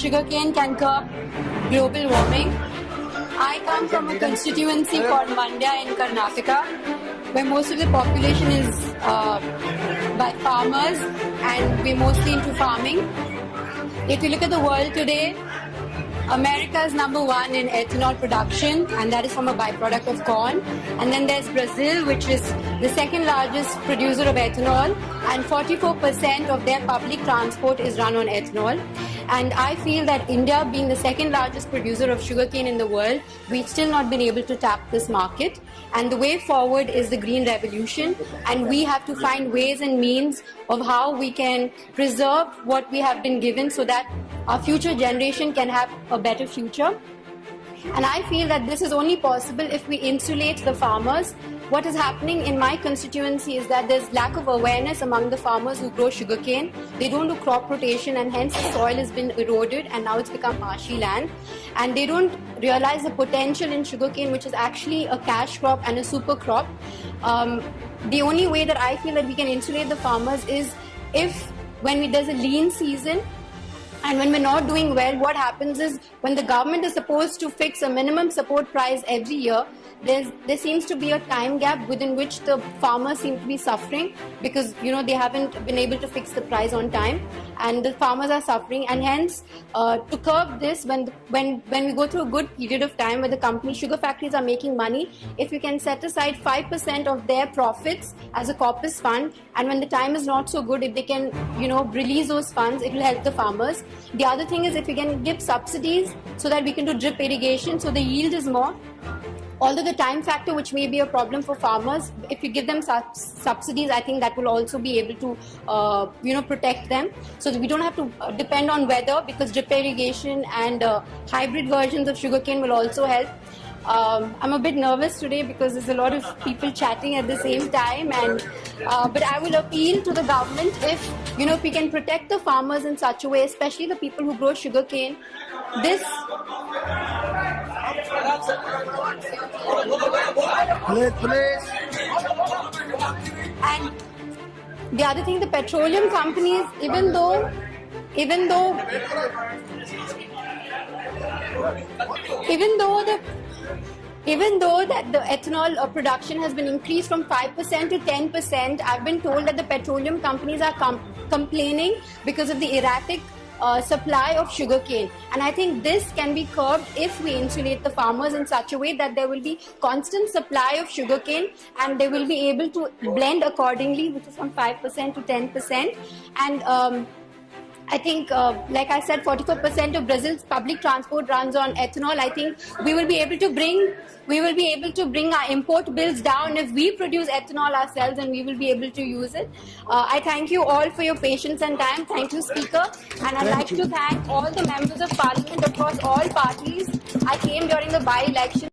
sugarcane can curb global warming. I come from a constituency called Mandya in Karnataka, where most of the population is by farmers, and we're mostly into farming. If you look at the world today, America is number one in ethanol production, and that is from a byproduct of corn. And then there's Brazil, which is the second largest producer of ethanol, and 44% of their public transport is run on ethanol. And I feel that India, being the second largest producer of sugarcane in the world, we've still not been able to tap this market. And the way forward is the green revolution, and we have to find ways and means of how we can preserve what we have been given so that our future generation can have a better future. And I feel that this is only possible if we insulate the farmers. What is happening in my constituency is that there's lack of awareness among the farmers who grow sugarcane. They don't do crop rotation, and hence the soil has been eroded and now it's become marshy land. And they don't realize the potential in sugarcane, which is actually a cash crop and a super crop. The only way that I feel that we can insulate the farmers is if when there's a lean season, and when we're not doing well, what happens is when the government is supposed to fix a minimum support price every year, there seems to be a time gap within which the farmers seem to be suffering because they haven't been able to fix the price on time, and the farmers are suffering. And hence, to curb this, when we go through a good period of time where the sugar factories are making money, if we can set aside 5% of their profits as a corpus fund, and when the time is not so good, if they can release those funds, it will help the farmers. The other thing is if we can give subsidies so that we can do drip irrigation so the yield is more. Although the time factor, which may be a problem for farmers, if you give them subsidies, I think that will also be able to, protect them. So that we don't have to depend on weather, because drip irrigation and hybrid versions of sugarcane will also help. I'm a bit nervous today because there's a lot of people chatting at the same time, but I will appeal to the government if we can protect the farmers in such a way, especially the people who grow sugarcane. Please. And the other thing, the petroleum companies, even though that the ethanol production has been increased from 5% to 10%, I've been told that the petroleum companies are complaining because of the erratic supply of sugarcane. And I think this can be curbed if we insulate the farmers in such a way that there will be constant supply of sugarcane and they will be able to blend accordingly, which is from 5% to 10%. And I think, like I said, 44% of Brazil's public transport runs on ethanol. I think we will be able to bring our import bills down if we produce ethanol ourselves, and we will be able to use it. I thank you all for your patience and time. Thank you, Speaker. And I'd like to thank all the members of Parliament across all parties. I came during the by-election.